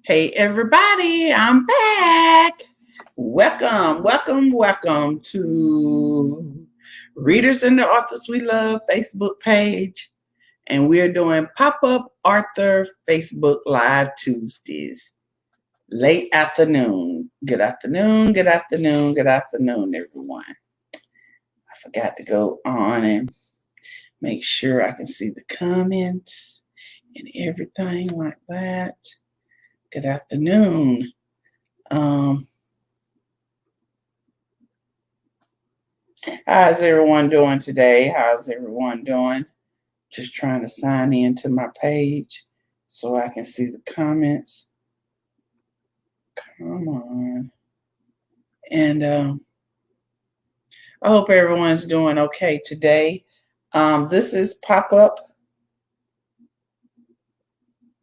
Hey everybody, I'm back. Welcome to Readers and the Authors We Love Facebook page. And we're doing Pop-Up Author Facebook Live Tuesdays. Late afternoon. Good afternoon, everyone. I forgot to go on and make sure I can see the comments and everything like that. Good afternoon. How's everyone doing today? How's everyone doing? Just trying to sign in to my page so I can see the comments. Come on. And I hope everyone's doing okay today. This is Pop-Up.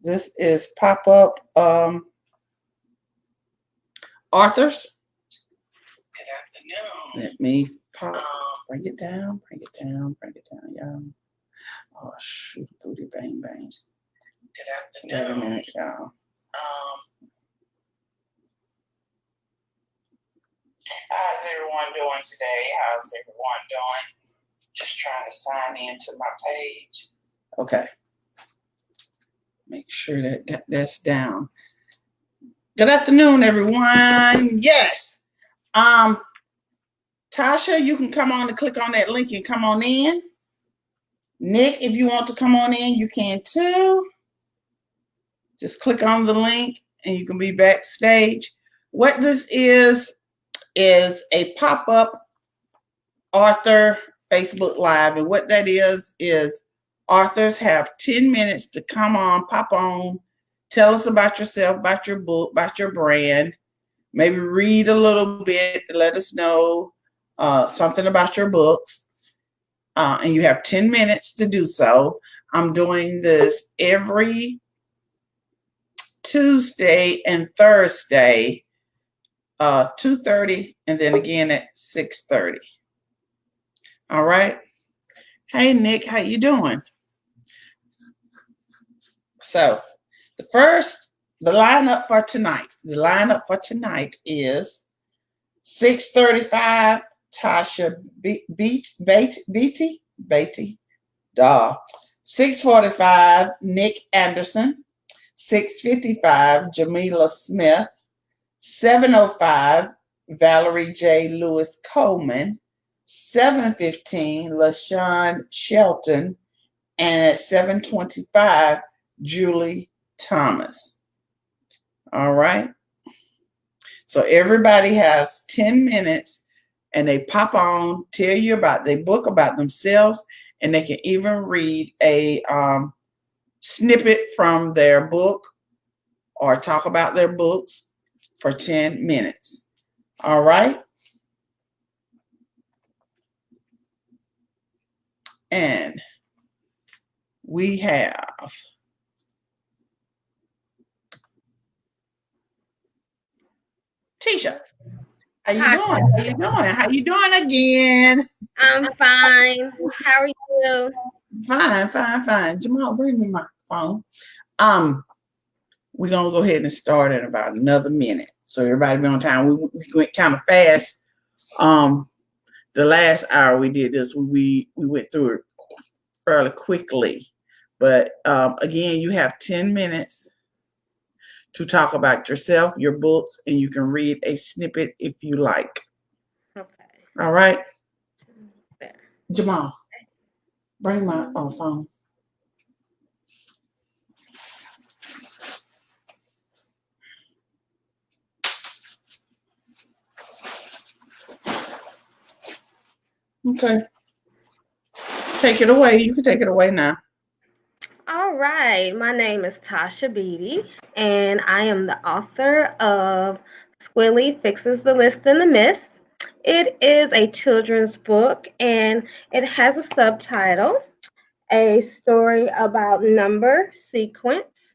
This is Pop-Up Authors. Good afternoon. Let me bring it down, y'all. Oh, shoot, booty bang bang. Good afternoon. Wait a minute, y'all. How's everyone doing today? How's everyone doing? Just trying to sign into my page. Okay. Make sure that's down. Good afternoon, everyone. Yes. Tasha, you can come on and click on that link and come on in. Nick, if you want to come on in, you can too. Just click on the link and you can be backstage. What this is a pop-up author Facebook Live. And what that is authors have 10 minutes to come on, pop on, tell us about yourself, about your book, about your brand, maybe read a little bit, let us know something about your books. And you have 10 minutes to do so. I'm doing this every Tuesday and Thursday, 2:30, and then again at 6:30. All right. Hey, Nick, how you doing? So the lineup for tonight. The lineup for tonight is 6:35, Tashia Beaty, 6:45, Nick Anderson. 6:55, Jamila Smith. 7:05, Valerie J. Lewis Coleman. 7:15, LaShawn Shelton. And at 7:25, Julie Thomas. All right. So everybody has 10 minutes and they pop on, tell you about their book, about themselves, and they can even read a snippet from their book or talk about their books for 10 minutes. All right. And we have Tisha. How you doing? How you doing again? I'm fine. How are you? Fine. Jamal, bring me my phone. We're gonna go ahead and start in about another minute. So everybody be on time. We went kind of fast. The last hour we did this, we went through it fairly quickly. But again, you have 10 minutes to talk about yourself, your books, and you can read a snippet if you like. Okay. All right. There. Jamal, bring my phone. Okay. Take it away. You can take it away now. All right. My name is Tashia Beaty, and I am the author of Squilly Fixes the List and the Miss. It is a children's book, and it has a subtitle, A Story About Number Sequence,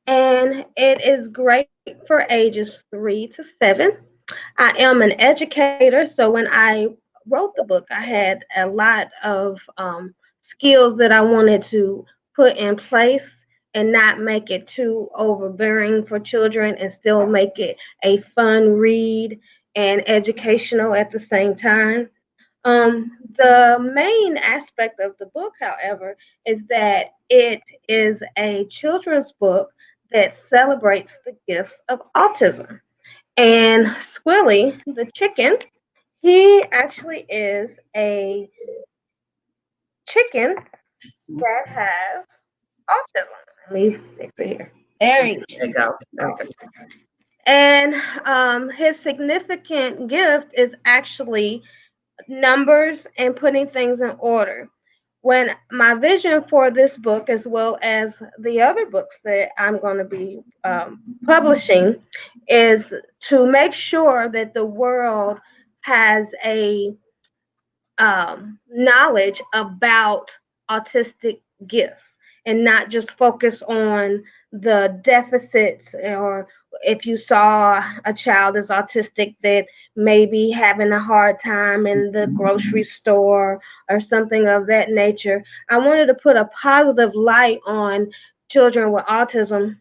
and it is great for ages 3 to 7. I am an educator, so when I wrote the book, I had a lot of skills that I wanted to put in place and not make it too overbearing for children and still make it a fun read and educational at the same time. The main aspect of the book, however, is that it is a children's book that celebrates the gifts of autism. And Squilly, the chicken, he actually is a chicken that has autism. Let me fix it here. There you There you go. go. And his significant gift is actually numbers and putting things in order. When my vision for this book, as well as the other books that I'm going to be publishing, is to make sure that the world has a knowledge about autistic gifts and not just focus on the deficits, or if you saw a child is autistic that may be having a hard time in the grocery store or something of that nature. I wanted to put a positive light on children with autism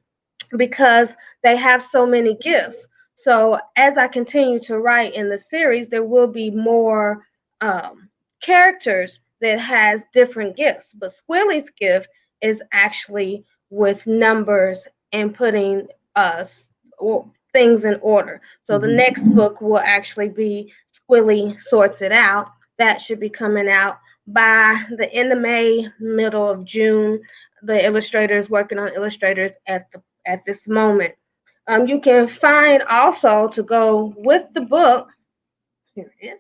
because they have so many gifts. So as I continue to write in the series, there will be more um, characters that has different gifts. But Squilly's gift is actually with numbers and putting things in order. So the next book will actually be Squilly Sorts It Out. That should be coming out by the end of May, middle of June. The illustrators working on illustrators at this moment. You can find also to go with the book, here it is,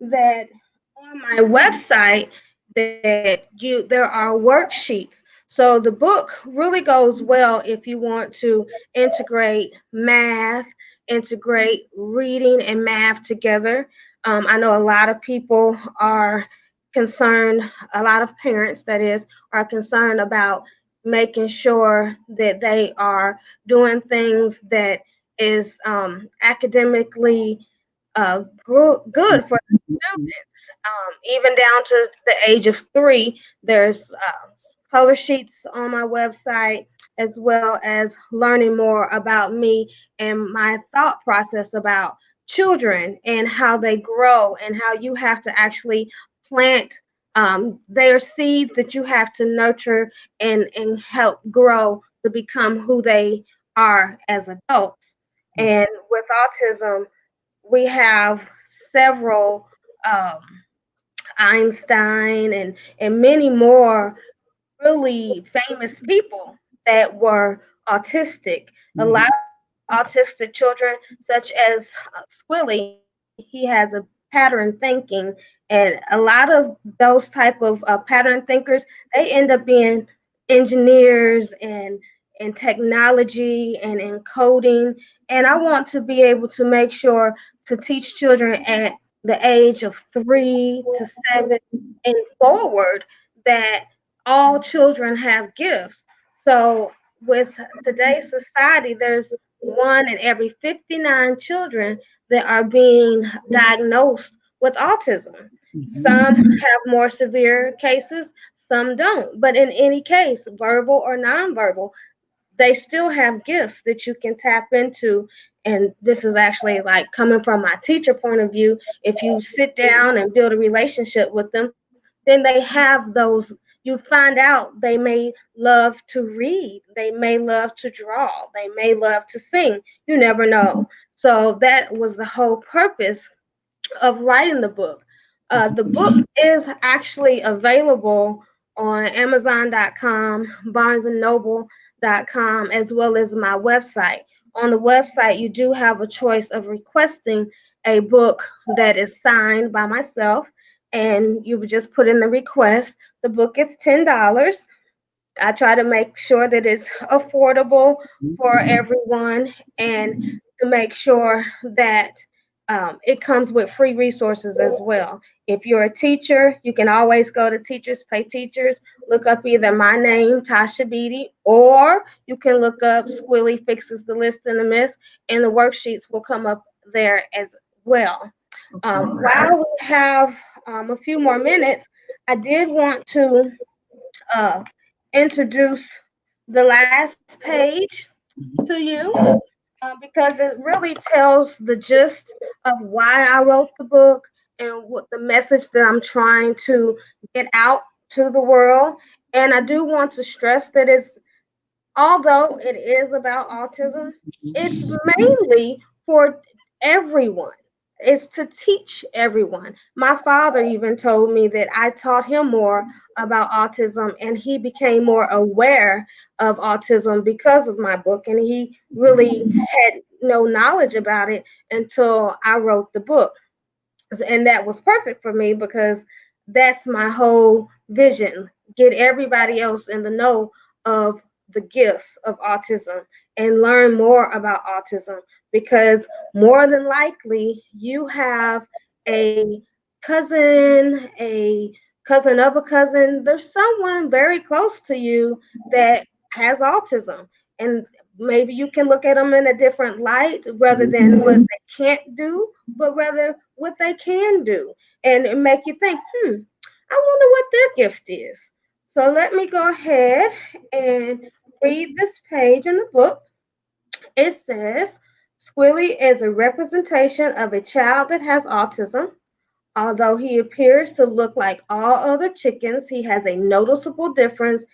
that on my website that there are worksheets. So the book really goes well if you want to integrate math, integrate reading and math together. I know a lot of people are concerned, a lot of parents, that is, are concerned about making sure that they are doing things that is academically good for the students. Even down to the age of 3, there's color sheets on my website, as well as learning more about me and my thought process about children and how they grow and how you have to actually plant their seeds that you have to nurture and help grow to become who they are as adults. And with autism, we have several um, Einstein and many more really famous people that were autistic. A lot of autistic children, such as Squilly, he has a pattern thinking, and a lot of those type of pattern thinkers, they end up being engineers and technology and in coding. And I want to be able to make sure to teach children at the age of 3 to 7 and forward that all children have gifts. So with today's society, there's 1 in every 59 children that are being diagnosed with autism. Some have more severe cases, some don't. But in any case, verbal or nonverbal, they still have gifts that you can tap into. And this is actually like coming from my teacher point of view. If you sit down and build a relationship with them, then they have those. You find out they may love to read, they may love to draw, they may love to sing. You never know. So that was the whole purpose of writing the book. The book is actually available on Amazon.com, BarnesandNoble.com, as well as my website. On the website, you do have a choice of requesting a book that is signed by myself, and you would just put in the request. The book is $10. I try to make sure that it's affordable for everyone, and to make sure that it comes with free resources as well. If you're a teacher, you can always go to Teachers Pay Teachers, look up either my name, Tashia Beaty, or you can look up Squilly Fixes the List and the Miss, and the worksheets will come up there as well. While we have a few more minutes, I did want to uh, introduce the last page to you because it really tells the gist of why I wrote the book and what the message that I'm trying to get out to the world. And I do want to stress that although it is about autism, it's mainly for everyone. It's to teach everyone. My father even told me that I taught him more about autism and he became more aware of autism because of my book. And he really had no knowledge about it until I wrote the book. And that was perfect for me because that's my whole vision, get everybody else in the know of the gifts of autism and learn more about autism, because more than likely you have a a cousin of a cousin, there's someone very close to you that has autism, and maybe you can look at them in a different light rather than what they can't do, but rather what they can do, and it make you think, I wonder what their gift is. So let me go ahead and read this page in the book. It says, Squilly is a representation of a child that has autism. Although he appears to look like all other chickens, he has a noticeable difference,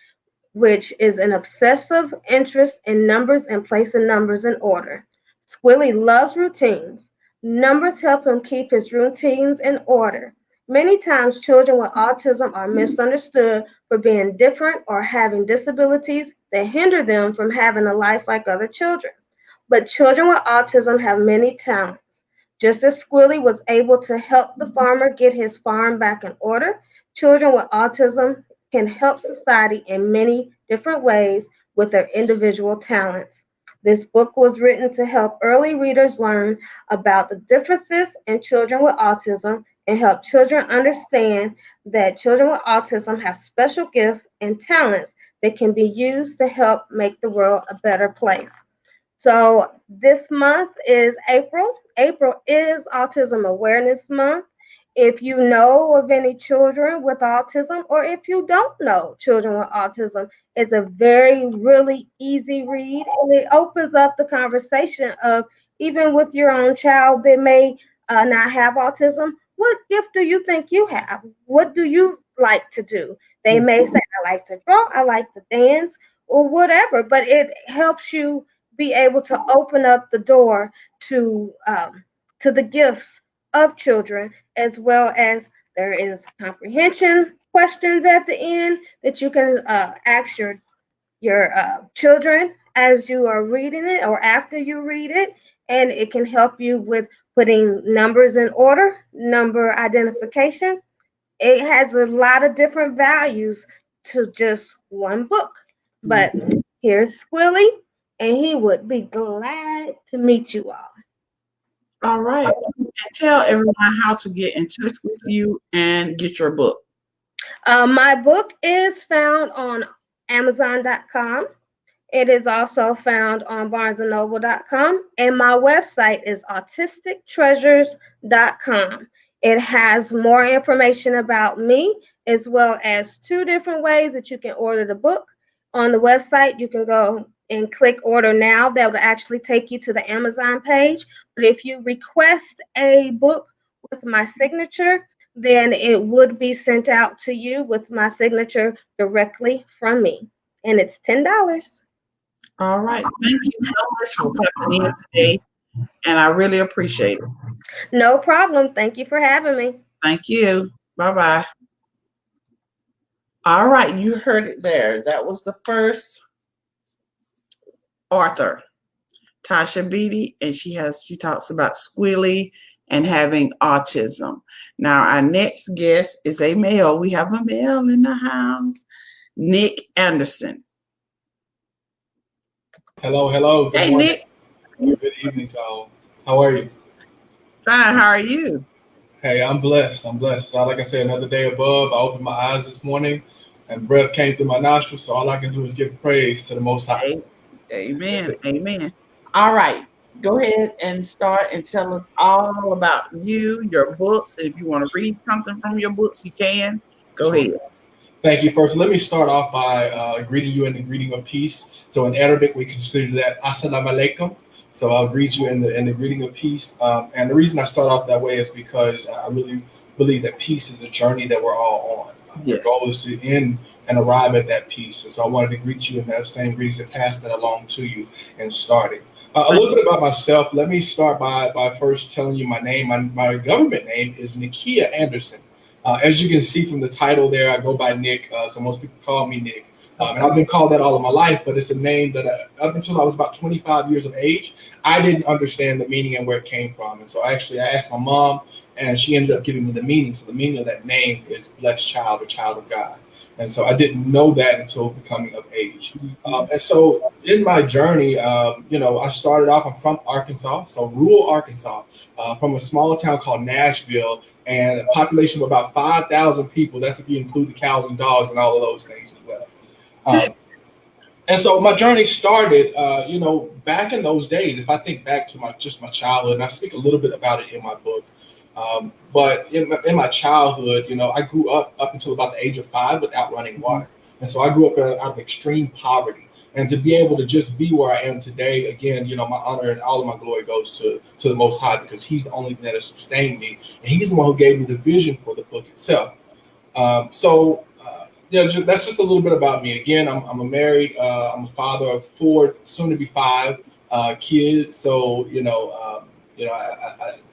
which is an obsessive interest in numbers and placing numbers in order. Squilly loves routines. Numbers help him keep his routines in order. Many times, children with autism are misunderstood for being different or having disabilities that hinder them from having a life like other children. But children with autism have many talents. Just as Squilly was able to help the farmer get his farm back in order, children with autism can help society in many different ways with their individual talents. This book was written to help early readers learn about the differences in children with autism and help children understand that children with autism have special gifts and talents that can be used to help make the world a better place. So this month is April. April is Autism Awareness Month. If you know of any children with autism, or if you don't know children with autism, it's a very, really easy read, and it opens up the conversation of, even with your own child that may not have autism, what gift do you think you have? What do you like to do? They may say, I like to draw, I like to dance, or whatever, but it helps you be able to open up the door to the gifts of children, as well as there is comprehension questions at the end that you can ask your children as you are reading it or after you read it, and it can help you with putting numbers in order, number identification. It has a lot of different values to just one book. But here's Squilly, and he would be glad to meet you all. All right. And tell everyone how to get in touch with you and get your book. My book is found on Amazon.com. It is also found on barnesandnoble.com, and my website is autistictreasures.com. It has more information about me, as well as two different ways that you can order the book. On the website, you can go and click order now. That will actually take you to the Amazon page. But if you request a book with my signature, then it would be sent out to you with my signature directly from me. And it's $10. All right. Thank you so much for coming in today, and I really appreciate it. No problem. Thank you for having me. Thank you. Bye-bye. All right, you heard it there. That was the first author, Tasha Beaty, and she talks about Squilly and having autism. Now, our next guest is a male. We have a male in the house, Nick Anderson. Hello, hello. Good Hey, morning. Nick. Or good evening, y'all. How are you? Fine. How are you? Hey, I'm blessed. I'm blessed. So, like I said, another day above. I opened my eyes this morning, and breath came through my nostrils. So all I can do is give praise to the Most High. That's Amen. it. Amen. All right. Go ahead and start and tell us all about you, your books. If you want to read something from your books, you can. Go Sure. ahead. Thank you. First, let me start off by greeting you in the greeting of peace. So in Arabic, we consider that assalamu alaikum. So I'll greet you in the greeting of peace. And the reason I start off that way is because I really believe that peace is a journey that we're all on. The Yes. goal is to end and arrive at that peace. And so I wanted to greet you in that same greetings and pass that along to you and starting. A little bit about myself. Let me start by first telling you my name. My government name is Nikia Anderson. As you can see from the title there, I go by Nick, so most people call me Nick. And I've been called that all of my life, but it's a name that up until I was about 25 years of age, I didn't understand the meaning and where it came from. And so actually I asked my mom, and she ended up giving me the meaning. So the meaning of that name is blessed child or child of God. And so I didn't know that until becoming of age. And so in my journey, I started off, I'm from Arkansas, so rural Arkansas, from a small town called Nashville, and a population of about 5,000 people. That's if you include the cows and dogs and all of those things as well. And so my journey started, back in those days. If I think back to my childhood, and I speak a little bit about it in my book. But in my childhood, I grew up until about the age of 5 without running water. And so I grew up out of extreme poverty. And to be able to just be where I am today, again, my honor and all of my glory goes to the Most High, because He's the only thing that has sustained me. And He's the one who gave me the vision for the book itself. That's just a little bit about me. Again, I'm I'm a father of 4, soon to be 5 kids. So,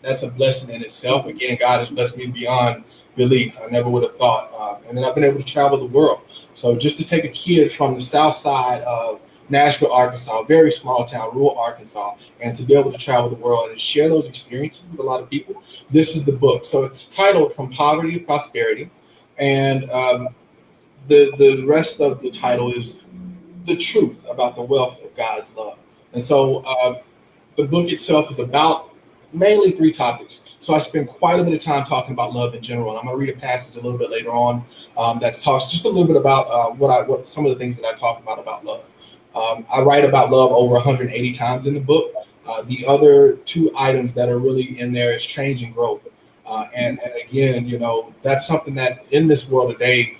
that's a blessing in itself. Again, God has blessed me beyond belief. I never would have thought. And then I've been able to travel the world. So just to take a kid from the south side of Nashville, Arkansas, a very small town, rural Arkansas, and to be able to travel the world and share those experiences with a lot of people, this is the book. So it's titled From Poverty to Prosperity. And the rest of the title is The Truth About the Wealth of God's Love. And so the book itself is about mainly 3 topics. So I spend quite a bit of time talking about love in general. And I'm going to read a passage a little bit later on that talks just a little bit about what some of the things that I talk about love. I write about love over 180 times in the book. The other 2 items that are really in there is change and growth. And again, that's something that in this world today,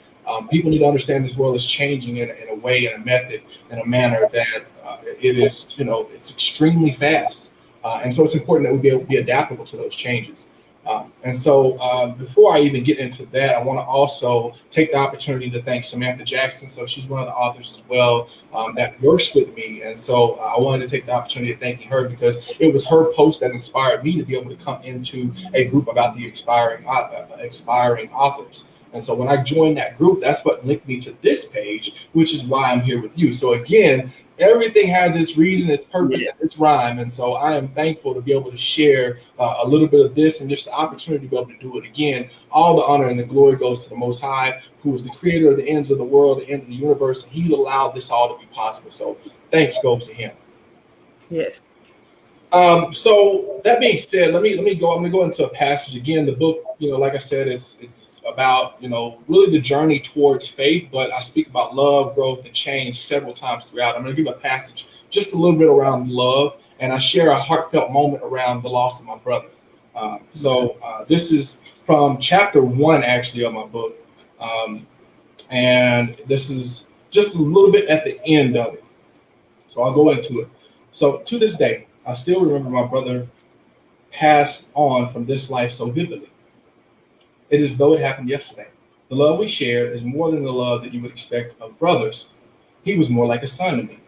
people need to understand this world is changing in a way, in a method, in a manner that it is, it's extremely fast. And so it's important that we be able to be adaptable to those changes. And so before I even get into that, I want to also take the opportunity to thank Samantha Jackson. So she's one of the authors as well that works with me. And so I wanted to take the opportunity of thanking her, because it was her post that inspired me to be able to come into a group about the expiring authors. And so when I joined that group, that's what linked me to this page, which is why I'm here with you. So again, everything has its reason, its purpose, and its rhyme. And so I am thankful to be able to share a little bit of this, and just the opportunity to be able to do it again. All the honor and the glory goes to the Most High, who is the creator of the ends of the world, the end of the universe. And He's allowed this all to be possible. So thanks goes to Him. Yes. So that being said, let me go. I'm gonna go into a passage again. The book, like I said, it's about, really the journey towards faith, but I speak about love, growth, and change several times throughout. I'm gonna give a passage just a little bit around love, and I share a heartfelt moment around the loss of my brother. This is from chapter 1, actually, of my book. And this is just a little bit at the end of it. So I'll go into it. So to this day, I still remember my brother passed on from this life so vividly. It is as though it happened yesterday. The love we shared is more than the love that you would expect of brothers. He was more like a son to me.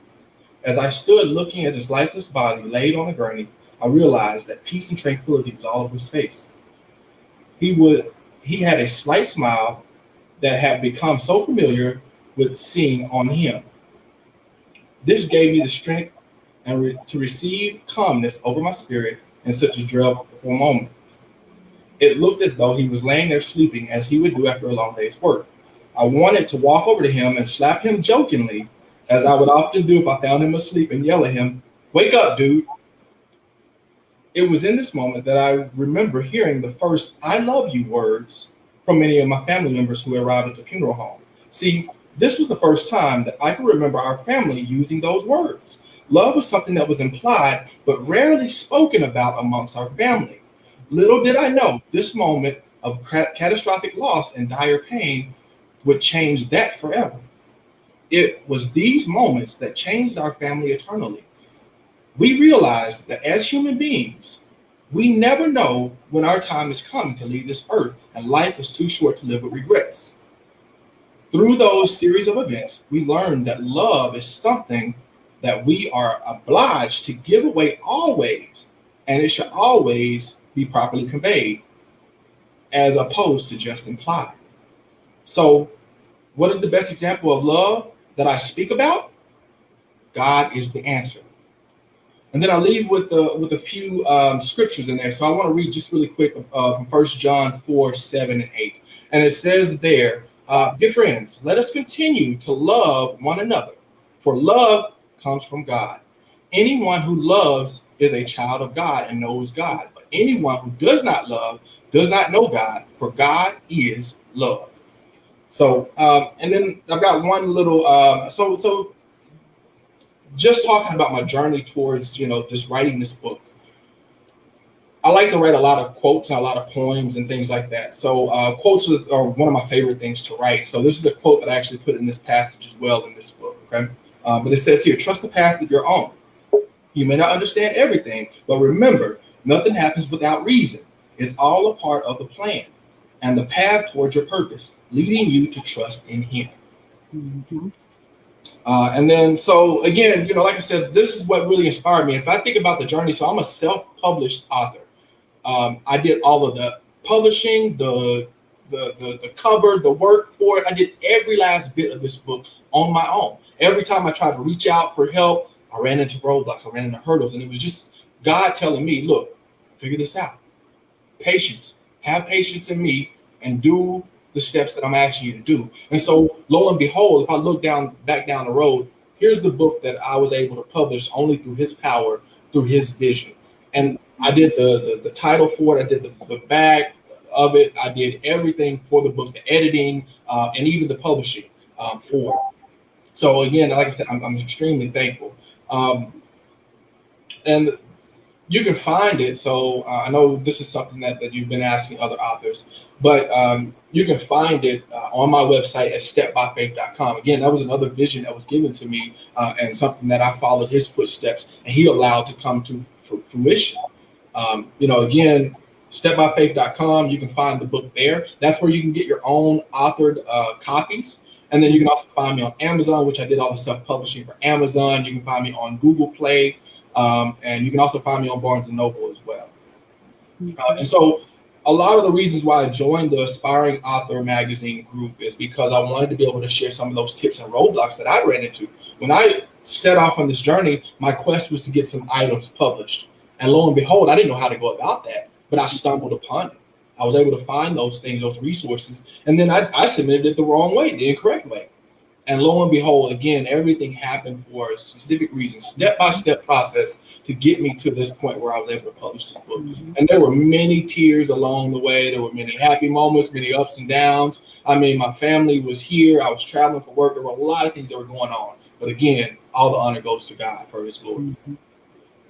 As I stood looking at his lifeless body laid on a gurney, I realized that peace and tranquility was all over his face. He had a slight smile that had become so familiar with seeing on him. This gave me the strength to receive calmness over my spirit in such a dreadful moment. It looked as though he was laying there sleeping, as he would do after a long day's work. I wanted to walk over to him and slap him jokingly, as I would often do if I found him asleep, and yell at him, "Wake up, dude." It was in this moment that I remember hearing the first "I love you" words from many of my family members who arrived at the funeral home. See, this was the first time that I could remember our family using those words. Love was something that was implied, but rarely spoken about amongst our family. Little did I know, this moment of catastrophic loss and dire pain would change that forever. It was these moments that changed our family eternally. We realized that as human beings, we never know when our time is coming to leave this earth, and life is too short to live with regrets. Through those series of events, we learned that love is something that we are obliged to give away always, and it should always be properly conveyed, as opposed to just implied. So, what is the best example of love that I speak about? God is the answer. And then I'll leave with a few scriptures in there. So I want to read just really quick from 1 John 4, 7, and 8. And it says there, dear friends, let us continue to love one another, for love comes from God. Anyone who loves is a child of God and knows God. But anyone who does not love does not know God, for God is love. So, and then I've got one little, so just talking about my journey towards, just writing this book. I like to write a lot of quotes and a lot of poems and things like that. So quotes are one of my favorite things to write. So this is a quote that I actually put in this passage as well in this book, okay? But it says here, trust the path that you're on. You may not understand everything, but remember, nothing happens without reason. It's all a part of the plan and the path towards your purpose, leading you to trust in Him. Mm-hmm. And then, so again, like I said, this is what really inspired me. If I think about the journey, so I'm a self-published author. I did all of the publishing, the cover, the work for it. I did every last bit of this book on my own. Every time I tried to reach out for help, I ran into roadblocks, I ran into hurdles, and it was just God telling me, look, figure this out. Patience. Have patience in me and do the steps that I'm asking you to do. And so, lo and behold, if I look back down the road, here's the book that I was able to publish only through His power, through His vision. And I did the title for it. I did the back of it. I did everything for the book, the editing, and even the publishing for it. So again, like I said, I'm extremely thankful. And you can find it. So I know this is something that you've been asking other authors, but you can find it on my website at stepbyfaith.com. Again, that was another vision that was given to me and something that I followed His footsteps and He allowed to come to fruition. Again, stepbyfaith.com, you can find the book there. That's where you can get your own authored copies. And then you can also find me on Amazon, which I did all the self-publishing for Amazon. You can find me on Google Play. And you can also find me on Barnes & Noble as well. And so a lot of the reasons why I joined the Aspiring Author magazine group is because I wanted to be able to share some of those tips and roadblocks that I ran into. When I set off on this journey, my quest was to get some items published. And lo and behold, I didn't know how to go about that, but I stumbled upon it. I was able to find those things, those resources, and then I submitted it the wrong way, the incorrect way. And lo and behold, again, everything happened for a specific reason, step-by-step process to get me to this point where I was able to publish this book. Mm-hmm. And there were many tears along the way. There were many happy moments, many ups and downs. I mean, my family was here. I was traveling for work. There were a lot of things that were going on. But again, all the honor goes to God for His glory. Mm-hmm.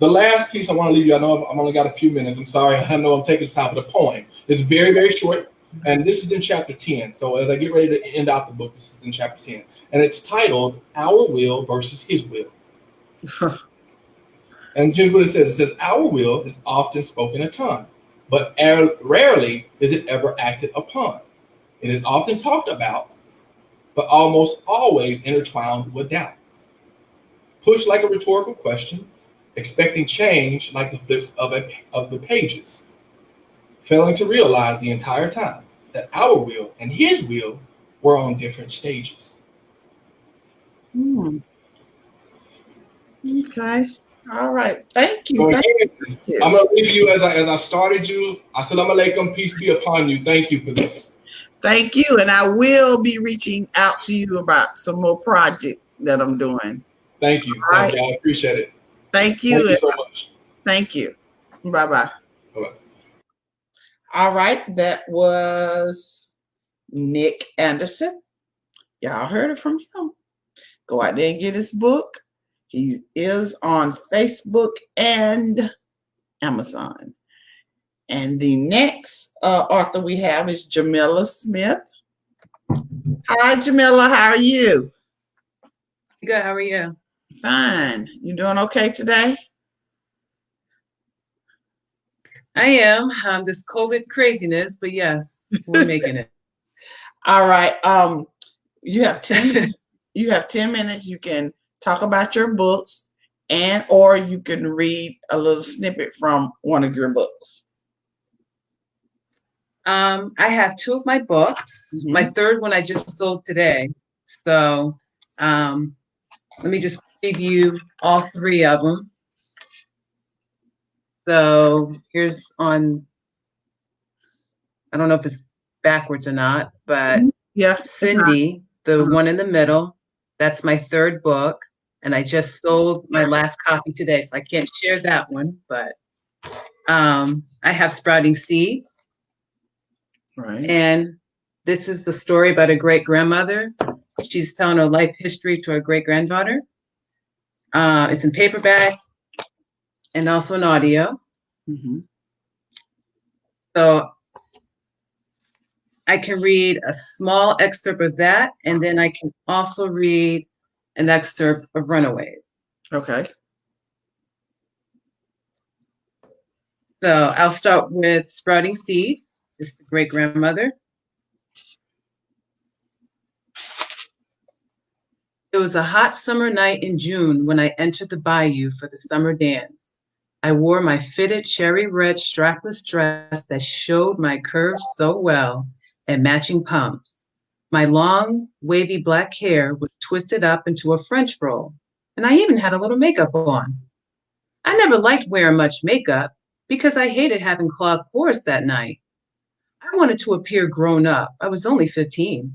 The last piece I want to leave you, I know I've only got a few minutes. I'm sorry. I know I'm taking time for the poem. It's very, very short. And this is in chapter 10. So as I get ready to end out the book, this is in chapter 10. And it's titled, Our Will versus His Will. And here's what it says. It says, our will is often spoken a ton, but rarely is it ever acted upon. It is often talked about, but almost always intertwined with doubt. Pushed like a rhetorical question, expecting change like the flips of the pages. Failing to realize the entire time that our will and His will were on different stages. Okay. All right. Thank you. So Thank again, you. I'm going to leave you as I started you. Assalamu alaikum, peace be upon you. Thank you for this. Thank you. And I will be reaching out to you about some more projects that I'm doing. Thank you. All Thank right. you. I appreciate it. Thank you. Thank you so much. Thank you. Bye-bye. Bye-bye. All right. That was Nick Anderson. Y'all heard it from him. Go out there and get his book. He is on Facebook and Amazon. And the next author we have is Jamila Smith. Hi, Jamila. How are you? Good. How are you? Fine. You doing okay today? I am. This COVID craziness, but yes, we're making it. All right. You have 10 you have 10 minutes. You can talk about your books and or you can read a little snippet from one of your books. I have two of my books. Mhm. My third one I just sold today. So let me just preview all three of them. So here's on, I don't know if it's backwards or not, but Yeah. Cindy, the one in the middle, that's my third book. And I just sold my last copy today, so I can't share that one, but I have Sprouting Seeds. Right. And this is the story about a great grandmother. She's telling her life history to her great granddaughter. It's in paperback and also in audio. Mm-hmm. So I can read a small excerpt of that, and then I can also read an excerpt of Runaways. Okay. So I'll start with Sprouting Seeds. This is the great grandmother. It was a hot summer night in June when I entered the bayou for the summer dance. I wore my fitted cherry red strapless dress that showed my curves so well and matching pumps. My long, wavy black hair was twisted up into a French roll, and I even had a little makeup on. I never liked wearing much makeup because I hated having clogged pores that night. I wanted to appear grown up. I was only 15.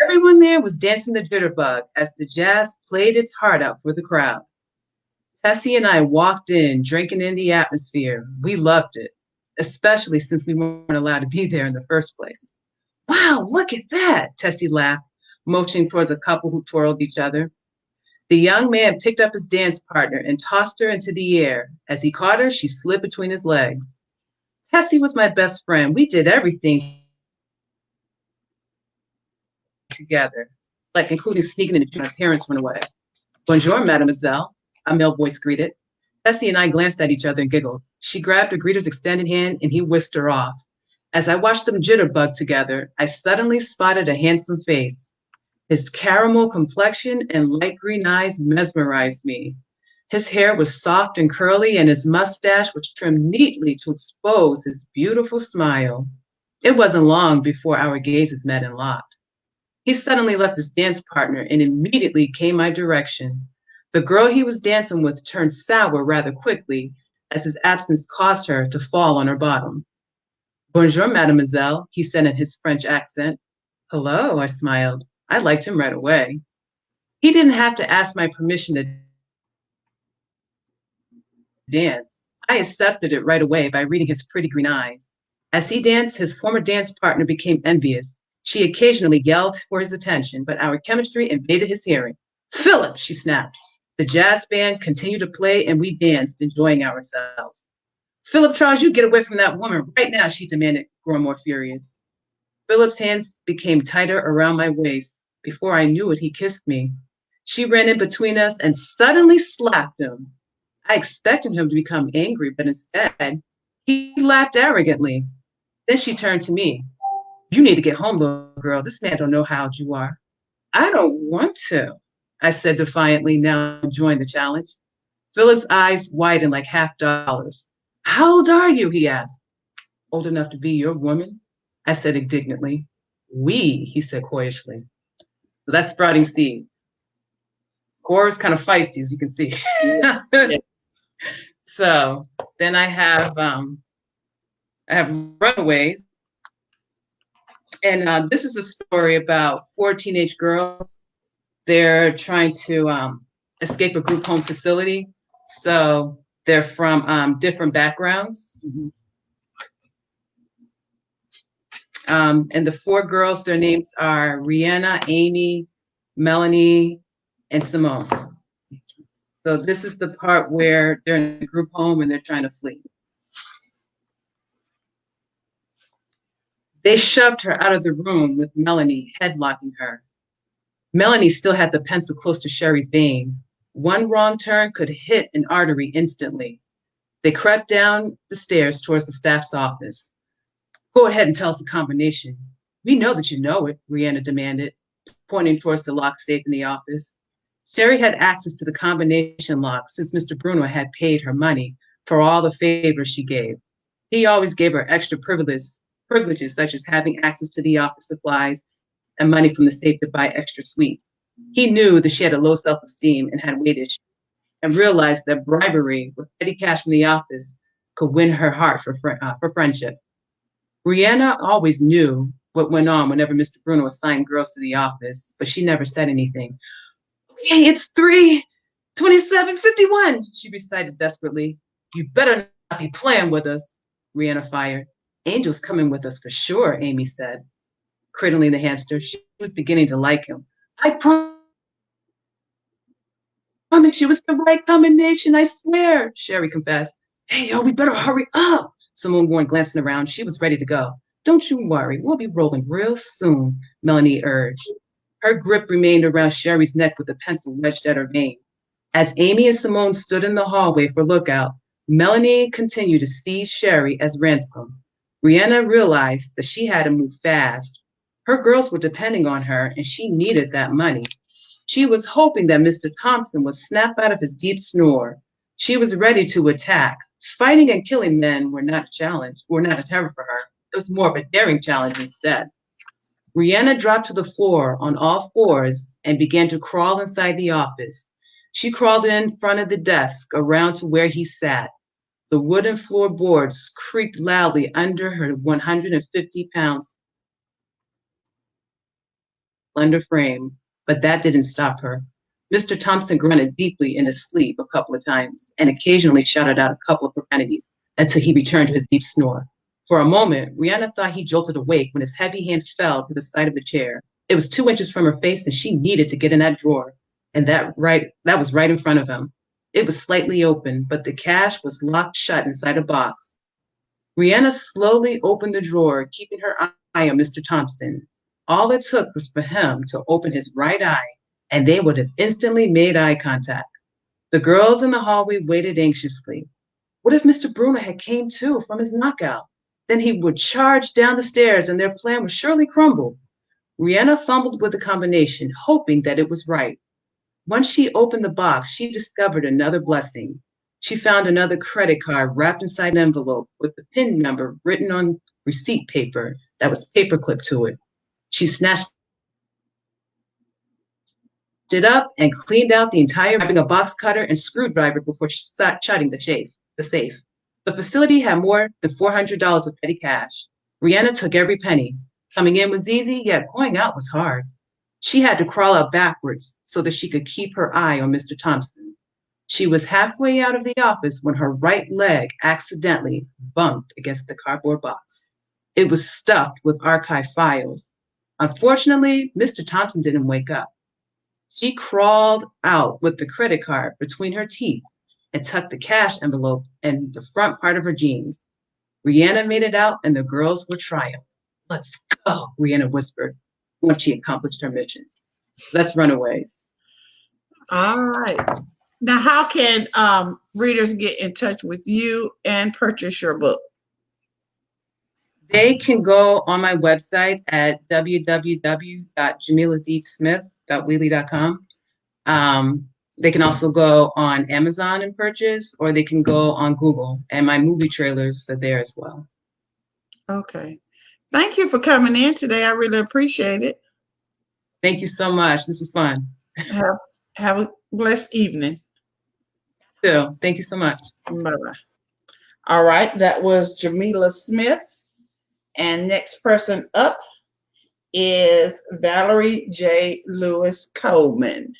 Everyone there was dancing the jitterbug as the jazz played its heart out for the crowd. Tessie and I walked in, drinking in the atmosphere. We loved it, especially since we weren't allowed to be there in the first place. Wow, look at that, Tessie laughed, motioning towards a couple who twirled each other. The young man picked up his dance partner and tossed her into the air. As he caught her, she slid between his legs. Tessie was my best friend. We did everything together, like including sneaking in the my parents went away. Bonjour, mademoiselle, a male voice greeted. Tessie and I glanced at each other and giggled. She grabbed her greeter's extended hand and he whisked her off. As I watched them jitterbug together, I suddenly spotted a handsome face. His caramel complexion and light green eyes mesmerized me. His hair was soft and curly and his mustache was trimmed neatly to expose his beautiful smile. It wasn't long before our gazes met and locked. He suddenly left his dance partner and immediately came my direction. The girl he was dancing with turned sour rather quickly as his absence caused her to fall on her bottom. Bonjour, mademoiselle, he said in his French accent. Hello, I smiled. I liked him right away. He didn't have to ask my permission to dance. I accepted it right away by reading his pretty green eyes. As he danced, his former dance partner became envious. She occasionally yelled for his attention, but our chemistry invaded his hearing. Philip, she snapped. The jazz band continued to play and we danced, enjoying ourselves. Philip Charles, you get away from that woman right now, she demanded, growing more furious. Philip's hands became tighter around my waist. Before I knew it, he kissed me. She ran in between us and suddenly slapped him. I expected him to become angry, but instead, he laughed arrogantly. Then she turned to me. You need to get home, little girl. This man don't know how old you are. I don't want to, I said defiantly, now enjoying the challenge. Philip's eyes widened like $50. How old are you? He asked. Old enough to be your woman, I said indignantly. We, he said coyishly. So that's Sprouting Seeds. Cora's kind of feisty, as you can see. Yes. So then I have Runaways. And this is a story about four teenage girls. They're trying to escape a group home facility. So they're from different backgrounds. Mm-hmm. And the four girls, their names are Rihanna, Amy, Melanie, and Simone. So this is the part where they're in a group home and they're trying to flee. They shoved her out of the room with Melanie headlocking her. Melanie still had the pencil close to Sherry's vein. One wrong turn could hit an artery instantly. They crept down the stairs towards the staff's office. Go ahead and tell us the combination. We know that you know it, Rihanna demanded, pointing towards the locked safe in the office. Sherry had access to the combination lock since Mr. Bruno had paid her money for all the favors she gave. He always gave her extra privileges such as having access to the office supplies and money from the safe to buy extra sweets. He knew that she had a low self-esteem and had weight issues, and realized that bribery with petty cash from the office could win her heart for friendship. Brianna always knew what went on whenever Mr. Bruno assigned girls to the office, but she never said anything. Okay, it's 3:27:51, she recited desperately. You better not be playing with us, Brianna fired. Angel's coming with us for sure, Amy said, cradling the hamster. She was beginning to like him. I promise you it's the right combination, I swear, Sherry confessed. Hey, yo, we better hurry up, Simone warned, glancing around. She was ready to go. Don't you worry, we'll be rolling real soon, Melanie urged. Her grip remained around Sherry's neck with the pencil wedged at her vein. As Amy and Simone stood in the hallway for lookout, Melanie continued to seize Sherry as ransom. Brianna realized that she had to move fast. Her girls were depending on her, and she needed that money. She was hoping that Mr. Thompson would snap out of his deep snore. She was ready to attack. Fighting and killing men were not a terror for her. It was more of a daring challenge instead. Brianna dropped to the floor on all fours and began to crawl inside the office. She crawled in front of the desk, around to where he sat. The wooden floorboards creaked loudly under her 150-pound slender frame, but that didn't stop her. Mr. Thompson grunted deeply in his sleep a couple of times and occasionally shouted out a couple of profanities until he returned to his deep snore. For a moment, Rihanna thought he jolted awake when his heavy hand fell to the side of the chair. It was 2 inches from her face, and she needed to get in that drawer. And that was right in front of him. It was slightly open, but the cash was locked shut inside a box. Rihanna slowly opened the drawer, keeping her eye on Mr. Thompson. All it took was for him to open his right eye, and they would have instantly made eye contact. The girls in the hallway waited anxiously. What if Mr. Bruno had came to from his knockout? Then he would charge down the stairs and their plan would surely crumble. Rihanna fumbled with the combination, hoping that it was right. Once she opened the box, she discovered another blessing. She found another credit card wrapped inside an envelope with the PIN number written on receipt paper that was paperclipped to it. She snatched it up and cleaned out the entire, grabbing a box cutter and screwdriver before she started shutting the safe. The facility had more than $400 of petty cash. Rihanna took every penny. Coming in was easy, yet going out was hard. She had to crawl out backwards so that she could keep her eye on Mr. Thompson. She was halfway out of the office when her right leg accidentally bumped against the cardboard box. It was stuffed with archive files. Unfortunately, Mr. Thompson didn't wake up. She crawled out with the credit card between her teeth and tucked the cash envelope in the front part of her jeans. Rihanna made it out and the girls were triumphant. Let's go, Rihanna whispered once she accomplished her mission. Let's run away. All right. Now, how can readers get in touch with you and purchase your book? They can go on my website at www.jamiladsmith.weebly.com. They can also go on Amazon and purchase, or they can go on Google, and my movie trailers are there as well. Okay. Thank you for coming in today. I really appreciate it. Thank you so much. This was fun. Have a blessed evening. So, thank you so much. Bye-bye. All right. That was Jamila Smith. And next person up is Valerie J. Lewis Coleman.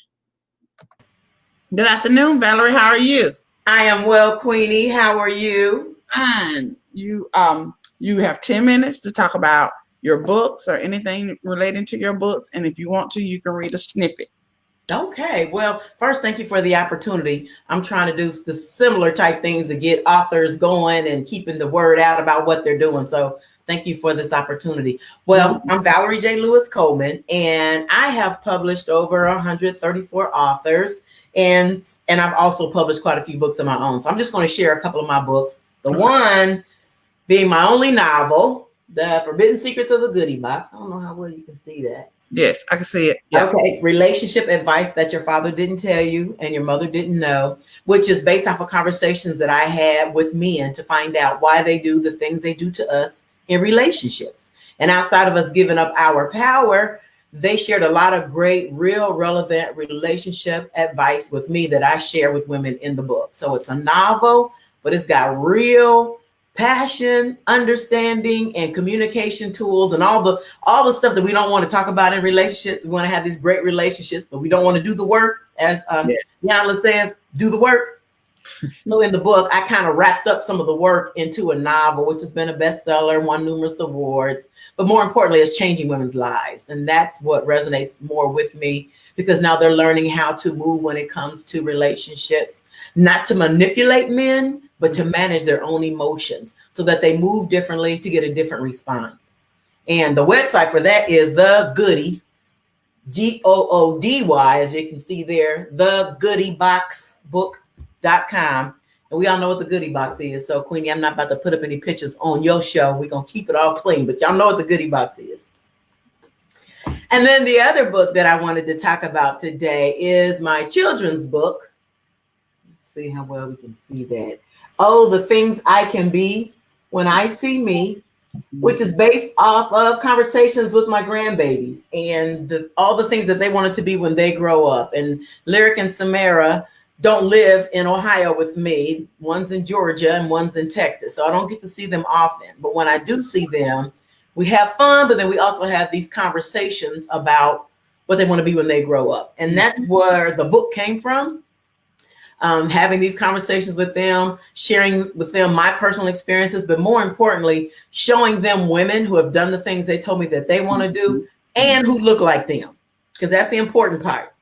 Good afternoon, Valerie. How are you? I am well, Queenie. How are you? Fine. You have 10 minutes to talk about your books or anything relating to your books. And if you want to, you can read a snippet. Okay. Well, first, thank you for the opportunity. I'm trying to do the similar type things to get authors going and keeping the word out about what they're doing. So Thank you for this opportunity. Well, I'm Valerie J. Lewis Coleman, and I have published over 134 authors, and I've also published quite a few books of my own. So I'm just going to share a couple of my books. The one being my only novel, The Forbidden Secrets of the Goodie Box. I don't know how well you can see that. Yes, I can see it. Yeah. Okay, relationship advice that your father didn't tell you and your mother didn't know, which is based off of conversations that I had with men to find out why they do the things they do to us in relationships. And outside of us giving up our power, they shared a lot of great, real, relevant relationship advice with me that I share with women in the book. So it's a novel, but it's got real passion, understanding, and communication tools, and all the stuff that we don't want to talk about in relationships. We want to have these great relationships, but we don't want to do the work. As Jamila says, do the work. So in the book, I kind of wrapped up some of the work into a novel, which has been a bestseller, won numerous awards. But more importantly, it's changing women's lives, and that's what resonates more with me, because now they're learning how to move when it comes to relationships, not to manipulate men, but to manage their own emotions so that they move differently to get a different response. And the website for that is The Goody, Goody, as you can see there, thegoodieboxbook.com. And we all know what the Goody Box is. So Queenie, I'm not about to put up any pictures on your show. We're going to keep it all clean, but y'all know what the Goody Box is. And then the other book that I wanted to talk about today is my children's book. Let's see how well we can see that. Oh, the Things I Can Be When I See Me, which is based off of conversations with my grandbabies and all the things that they wanted to be when they grow up. And Lyric and Samara don't live in Ohio with me. One's in Georgia and one's in Texas. So I don't get to see them often. But when I do see them, we have fun, but then we also have these conversations about what they want to be when they grow up. And that's where the book came from. Having these conversations with them, sharing with them my personal experiences, but more importantly, showing them women who have done the things they told me that they want to do and who look like them, because that's the important part.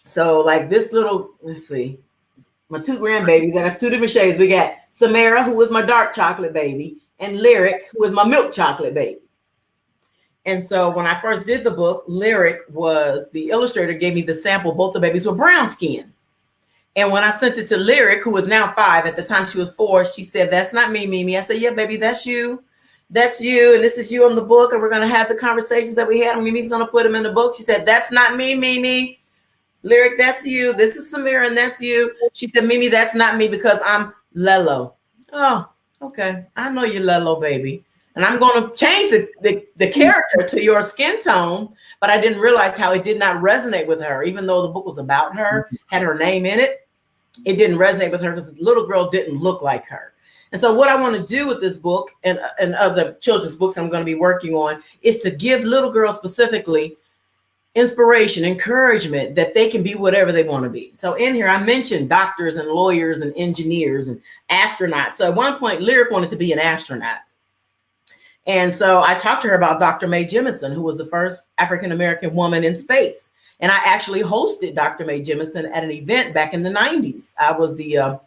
So like this little, let's see, my two grandbabies, I got two different shades. We got Samara, who was my dark chocolate baby, and Lyric, who was my milk chocolate baby. And so when I first did the book, Lyric was the illustrator, gave me the sample. Both the babies were brown skin. And when I sent it to Lyric, who is now 5, at the time she was 4, she said, "That's not me, Mimi." I said, "Yeah, baby, that's you. That's you. And this is you on the book. And we're going to have the conversations that we had. And Mimi's going to put them in the book." She said, "That's not me, Mimi. Lyric, that's you. This is Samira, and that's you." She said, "Mimi, that's not me because I'm Lelo." Oh, okay. I know you're Lelo, baby. And I'm going to change the character to your skin tone. But I didn't realize how it did not resonate with her. Even though the book was about her, had her name in it, it didn't resonate with her because the little girl didn't look like her. And so what I want to do with this book and other children's books I'm going to be working on is to give little girls specifically inspiration, encouragement that they can be whatever they want to be. So in here, I mentioned doctors and lawyers and engineers and astronauts. So at one point, Lyric wanted to be an astronaut. And so I talked to her about Dr. Mae Jemison, who was the first African-American woman in space. And I actually hosted Dr. Mae Jemison at an event back in the 90s. I was the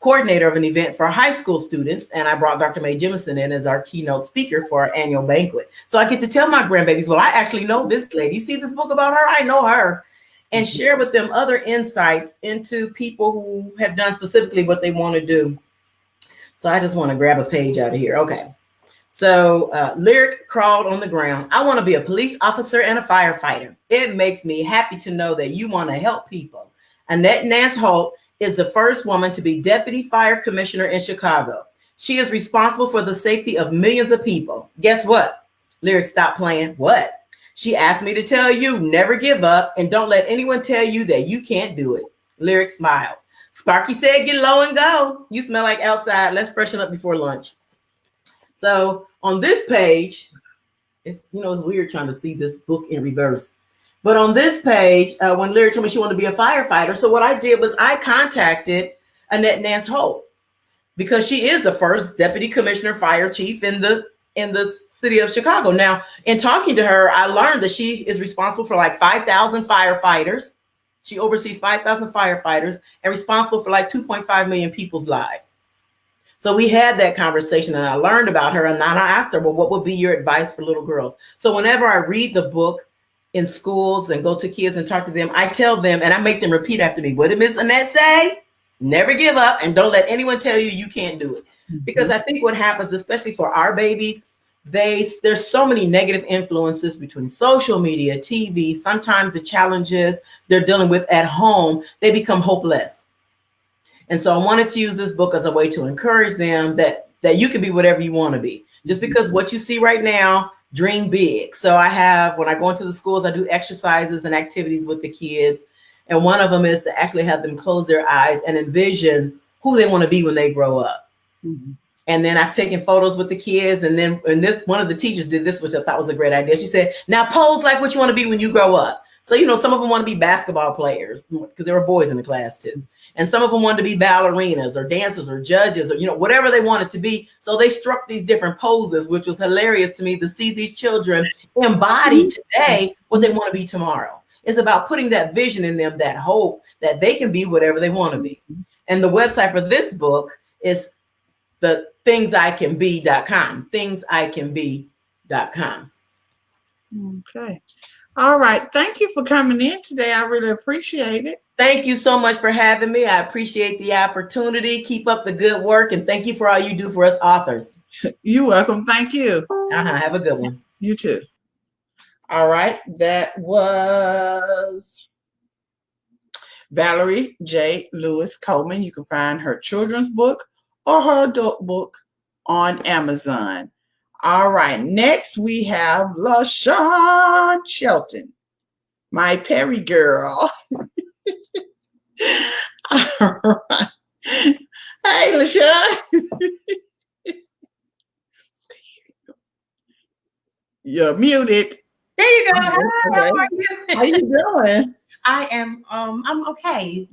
coordinator of an event for high school students, and I brought Dr. Mae Jemison in as our keynote speaker for our annual banquet. So I get to tell my grandbabies, well, I actually know this lady. You see this book about her? I know her. And share with them other insights into people who have done specifically what they want to do. So I just want to grab a page out of here. Okay. So Lyric crawled on the ground. "I want to be a police officer and a firefighter. It makes me happy to know that you want to help people. Annette Nance Holt is the first woman to be deputy fire commissioner in Chicago. She is responsible for the safety of millions of people. Guess what?" Lyric stopped playing. "What?" "She asked me to tell you, never give up and don't let anyone tell you that you can't do it." Lyric smiled. "Sparky said, get low and go. You smell like outside. Let's freshen up before lunch." So on this page, it's weird trying to see this book in reverse. But on this page, when Lyric told me she wanted to be a firefighter, so what I did was I contacted Annette Nance Holt because she is the first deputy commissioner fire chief in the city of Chicago. Now, in talking to her, I learned that she is responsible for like 5,000 firefighters. She oversees 5,000 firefighters and responsible for like 2.5 million people's lives. So we had that conversation and I learned about her, and then I asked her, well, what would be your advice for little girls? So whenever I read the book in schools and go to kids and talk to them, I tell them and I make them repeat after me, what did Miss Annette say? Never give up and don't let anyone tell you you can't do it. Because I think what happens, especially for our babies, there's so many negative influences between social media, TV, sometimes the challenges they're dealing with at home, they become hopeless. And so I wanted to use this book as a way to encourage them that you can be whatever you want to be. Just because what you see right now, dream big. So when I go into the schools, I do exercises and activities with the kids. And one of them is to actually have them close their eyes and envision who they want to be when they grow up. Mm-hmm. And then I've taken photos with the kids. And then one of the teachers did this, which I thought was a great idea. She said, now pose like what you want to be when you grow up. So, some of them want to be basketball players because there were boys in the class too. And some of them wanted to be ballerinas or dancers or judges or, whatever they wanted to be. So they struck these different poses, which was hilarious to me to see these children embody today what they want to be tomorrow. It's about putting that vision in them, that hope that they can be whatever they want to be. And the website for this book is the thingsicanbe.com, thingsicanbe.com. Okay. All right. Thank you for coming in today. I really appreciate it. Thank you so much for having me. I appreciate the opportunity. Keep up the good work. And thank you for all you do for us authors. You're welcome. Thank you. Have a good one. You too. All right. That was Valerie J. Lewis Coleman. You can find her children's book or her adult book on Amazon. All right, next we have LaShawn Shelton, my Perry girl. All right. Hey, LaShawn. You're muted. There you go. Hi, how are you? How you doing? I am, I'm okay,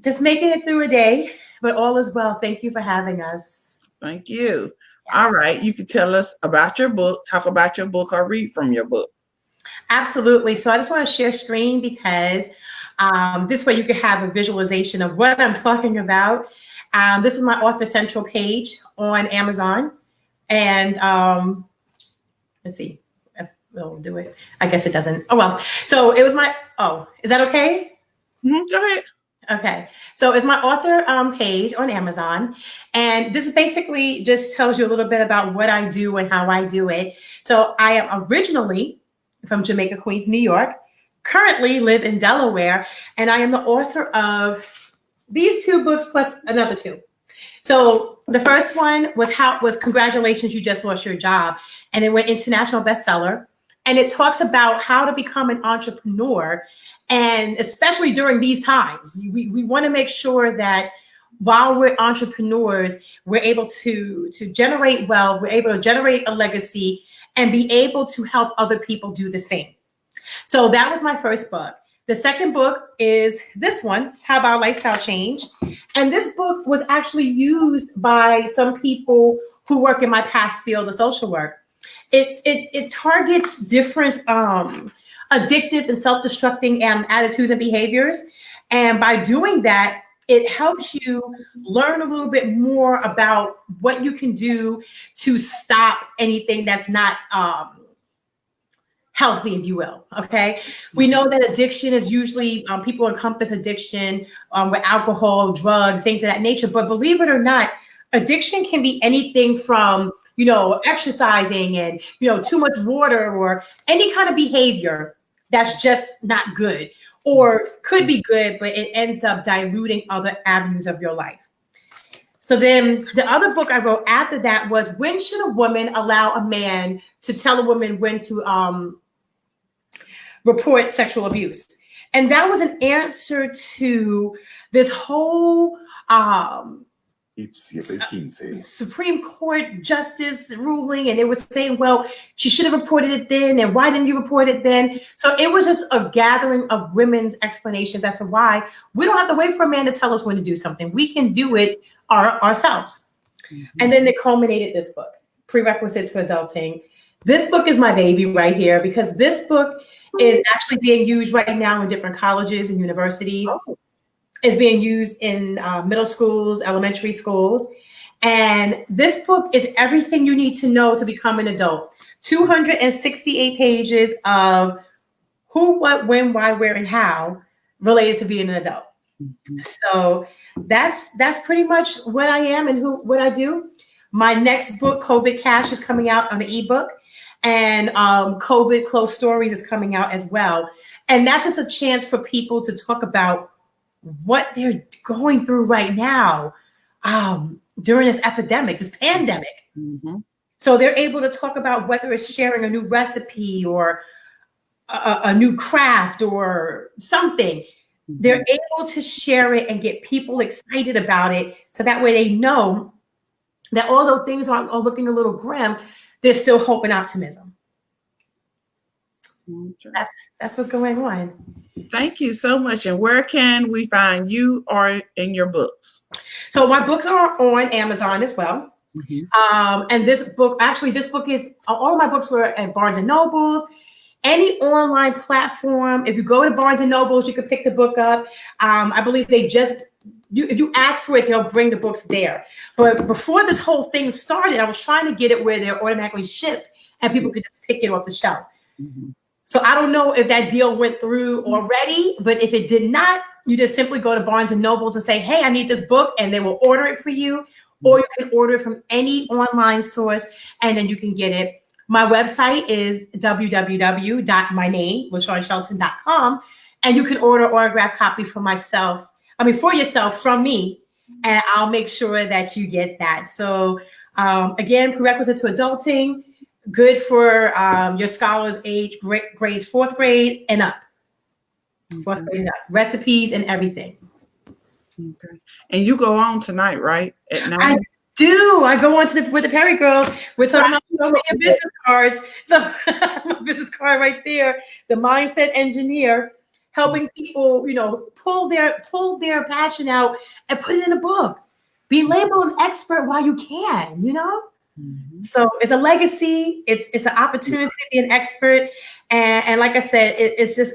just making it through a day, but all is well. Thank you for having us. Thank you. All right. You can tell us about your book, talk about your book, or read from your book. Absolutely. So I just want to share screen because this way you can have a visualization of what I'm talking about. This is my Author Central page on Amazon. And let's see if it'll do it. I guess it doesn't. Oh, well. So it was is that okay? Go ahead. Okay, so it's my author page on Amazon, and this basically just tells you a little bit about what I do and how I do it. So I am originally from Jamaica, Queens, New York, currently live in Delaware, and I am the author of these 2 books plus another 2. So the first one was Congratulations, You Just Lost Your Job, and it went international bestseller, and it talks about how to become an entrepreneur. And especially during these times, we want to make sure that while we're entrepreneurs, we're able to generate wealth, we're able to generate a legacy, and be able to help other people do the same. So that was my first book. The second book is this one, How About Lifestyle Change? And this book was actually used by some people who work in my past field of social work. It targets different addictive and self-destructing attitudes and behaviors. And by doing that, it helps you learn a little bit more about what you can do to stop anything that's not healthy, if you will. Okay. We know that addiction is usually people encompass addiction with alcohol, drugs, things of that nature. But believe it or not, addiction can be anything from, exercising and, too much water or any kind of behavior that's just not good or could be good, but it ends up diluting other avenues of your life. So then the other book I wrote after that was When Should a Woman Allow a Man to Tell a Woman When to Report Sexual Abuse? And that was an answer to this whole Supreme Court justice ruling, and it was saying, well, she should have reported it then, and why didn't you report it then? So it was just a gathering of women's explanations as to why we don't have to wait for a man to tell us when to do something. We can do it ourselves. Mm-hmm. And then it culminated this book, Prerequisites for Adulting. This book is my baby right here because this book is actually being used right now in different colleges and universities. Oh. It's being used in middle schools, elementary schools. And this book is everything you need to know to become an adult. 268 pages of who, what, when, why, where, and how related to being an adult. So that's pretty much what I am and what I do. My next book, COVID Cash, is coming out on the ebook, and COVID Close Stories is coming out as well. And that's just a chance for people to talk about what they're going through right now during this epidemic, this pandemic. So they're able to talk about whether it's sharing a new recipe or a new craft or something. They're able to share it and get people excited about it, so that way they know that although things are looking a little grim, there's still hope and optimism. That's what's going on. Thank you so much. And where can we find you or in your books? So my books are on Amazon as well. And this book is, all of my books were at Barnes and Nobles, any online platform. If you go to Barnes and Nobles, you can pick the book up. I believe they just, if you ask for it, they'll bring the books there. But before this whole thing started, I was trying to get it where they're automatically shipped and people could just pick it off the shelf. So I don't know if that deal went through already, but if it did not, you just simply go to Barnes and Nobles and say, hey, I need this book, and they will order it for you. Or you can order it from any online source, and then you can get it. My website is www.myname.LaShawnShelton.com, and you can order an autographed copy for yourself from me, and I'll make sure that you get that. So again, prerequisite to adulting, good for your scholars age grades 4th grade and up. 4th grade and up. Recipes and everything. Okay. And you go on tonight, right? At 9? I do. I go on with the Perry girls. We're talking about your business cards. So my business card right there, the mindset engineer, helping people, pull their passion out and put it in a book. Be labeled an expert while you can, So it's a legacy. It's an opportunity to be an expert. And like I said, it's just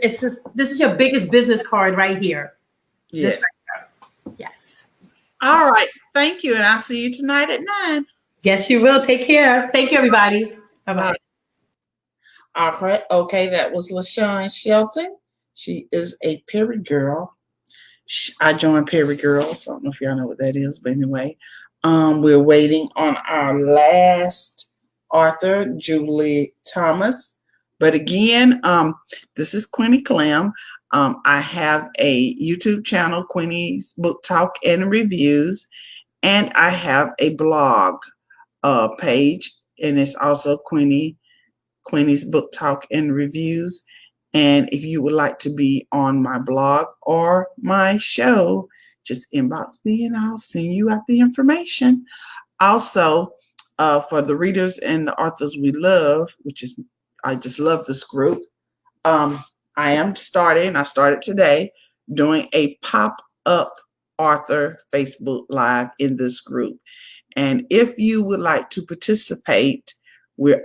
this is your biggest business card right here. Yes. Yes. All right. Thank you. And I'll see you tonight at 9. Yes, you will. Take care. Thank you, everybody. Bye-bye. All right. Okay. That was LaShawn Shelton. She is a Perry girl. I joined Perry Girls. I don't know if y'all know what that is, but anyway, we're waiting on our last author, Julie Thomas. But again, this is Queenie Clem. I have a YouTube channel, Queenie's Book Talk and Reviews, and I have a blog page, and it's also Queenie's Book Talk and Reviews. And if you would like to be on my blog or my show, just inbox me and I'll send you out the information. Also, for the readers and the authors we love, I just love this group. I started today doing a pop-up author Facebook Live in this group. And if you would like to participate,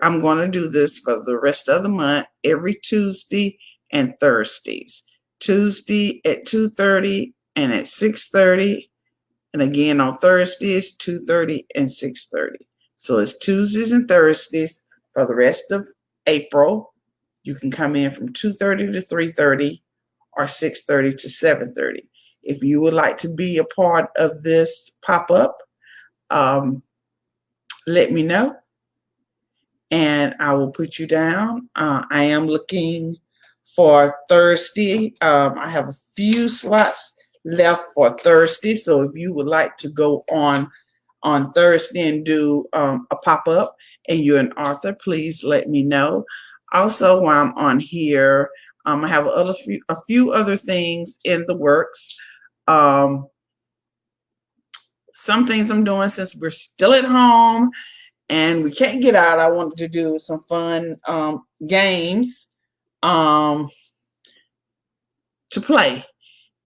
I'm going to do this for the rest of the month, every Tuesday and Thursdays. Tuesday at 2:30 and at 6:30. And again on Thursdays, 2:30 and 6:30. So it's Tuesdays and Thursdays for the rest of April. You can come in from 2:30 to 3:30 or 6:30 to 7:30. If you would like to be a part of this pop-up, let me know and I will put you down. I am looking for Thursday. I have a few slots left for Thursday. So if you would like to go on Thursday and do a pop-up and you're an author, please let me know. Also, while I'm on here, I have a few other things in the works. Some things I'm doing since we're still at home and we can't get out. I wanted to do some fun games to play.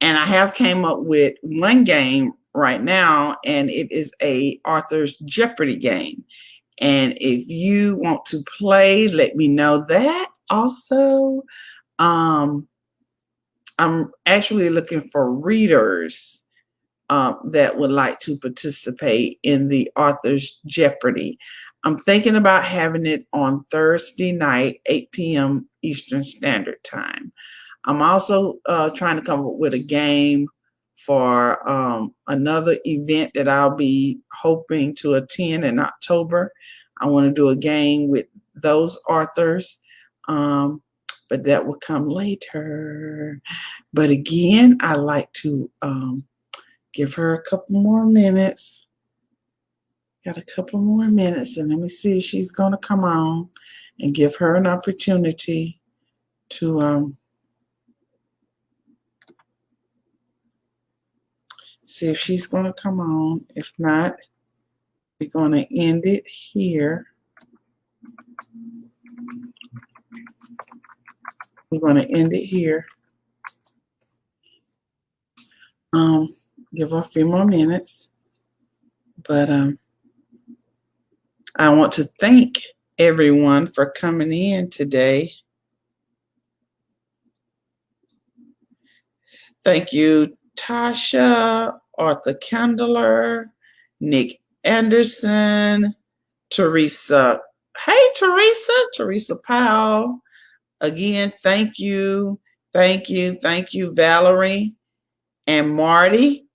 And I have came up with one game right now, and it is a Author's Jeopardy game. And if you want to play, let me know that. Also, I'm actually looking for readers that would like to participate in the Author's Jeopardy. I'm thinking about having it on Thursday night, 8 p.m. Eastern Standard Time. I'm also trying to come up with a game for another event that I'll be hoping to attend in October. I want to do a game with those authors, but that will come later. But again, I like to give her a couple more minutes. Got a couple more minutes, and let me see if she's going to come on and give her an opportunity to see if she's going to come on. If not, we're going to end it here. We're going to end it here. Give her a few more minutes. But I want to thank everyone for coming in today. Thank you, Tashia, Arthur Candler, Nick Anderson, Teresa. Hey, Teresa Powell. Again, thank you, Valerie and Marty.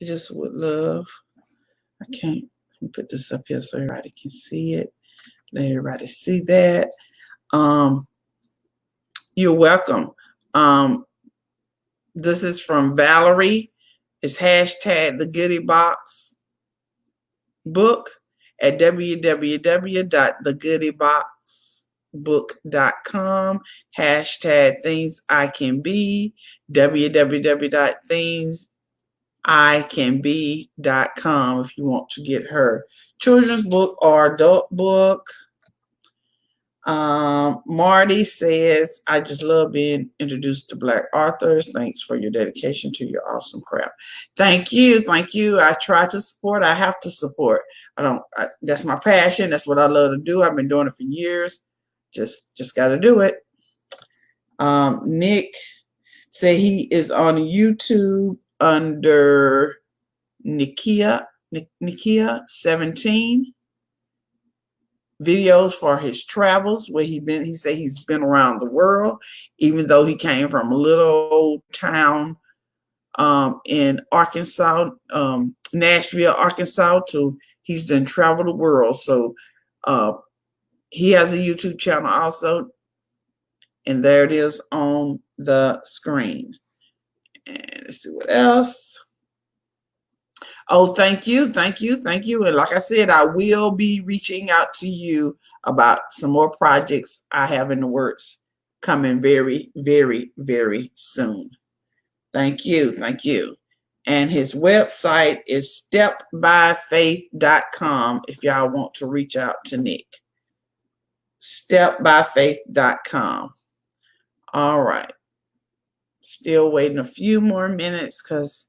I just would love, I can't, let me put this up here so everybody can see it. Let everybody see that. You're welcome. This is from Valerie. It's hashtag the Goodie Box book at www.thegoodieboxbook.com. Hashtag things I can be. www.thingsicanbe.com if you want to get her children's book or adult book. Marty says, I just love being introduced to Black authors. Thanks for your dedication to your awesome craft. Thank you. I try to support. I have to support. That's my passion. That's what I love to do. I've been doing it for years. Just got to do it. Nick said he is on YouTube under Nikia 17. Videos for his travels where he said he's been around the world, even though he came from a little old town in Arkansas, Nashville, Arkansas, to he's done traveled the world. So he has a YouTube channel also, and there it is on the screen. And let's see what else. Oh, thank you. And like I said, I will be reaching out to you about some more projects I have in the works coming very, very, very soon. Thank you. And his website is stepbyfaith.com if y'all want to reach out to Nick. Stepbyfaith.com. All right. Still waiting a few more minutes because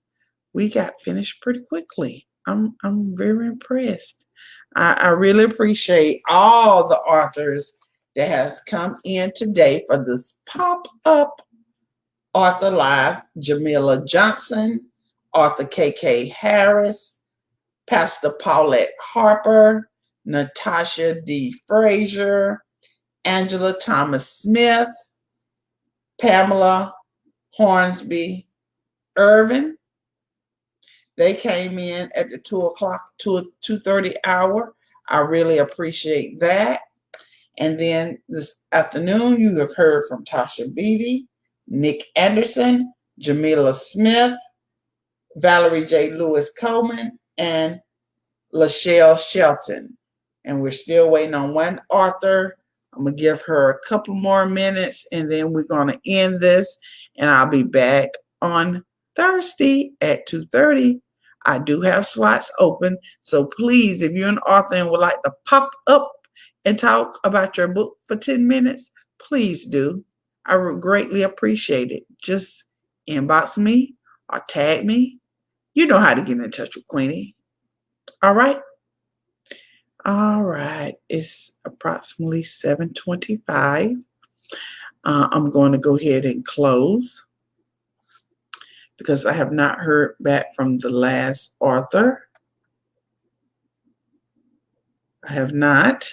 we got finished pretty quickly. I'm very impressed. I really appreciate all the authors that has come in today for this pop-up author live. Jamila Johnson, author KK Harris, Pastor Paulette Harper, Natasha D. Frazier, Angela Thomas Smith, Pamela Hornsby Irvin. They came in at the 2:30 hour. I really appreciate that. And then this afternoon, you have heard from Tasha Beaty, Nick Anderson, Jamila Smith, Valerie J. Lewis Coleman, and Lachelle Shelton. And we're still waiting on one author. I'm going to give her a couple more minutes, and then we're going to end this. And I'll be back on Thursday at 2:30. I do have slots open. So please, if you're an author and would like to pop up and talk about your book for 10 minutes, please do. I would greatly appreciate it. Just inbox me or tag me. You know how to get in touch with Queenie. All right. It's approximately 7:25. I'm going to go ahead and close. because I have not heard back from the last author. I have not.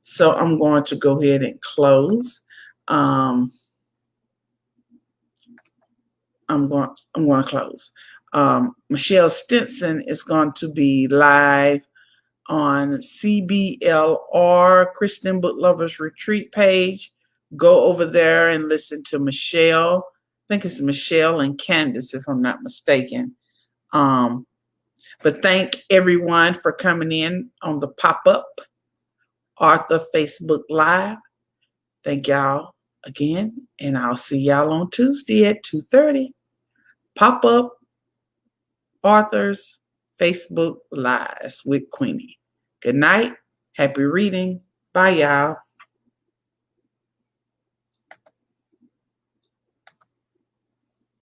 So I'm going to go ahead and close. I'm going to close. Michelle Stinson is going to be live on CBLR, Christian Book Lovers Retreat page. Go over there and listen to Michelle. I think it's Michelle and Candace, if I'm not mistaken. But thank everyone for coming in on the Pop-Up Author Facebook Live. Thank y'all again, and I'll see y'all on Tuesday at 2:30. Pop-Up Authors Facebook Lives with Queenie. Good night. Happy reading. Bye, y'all.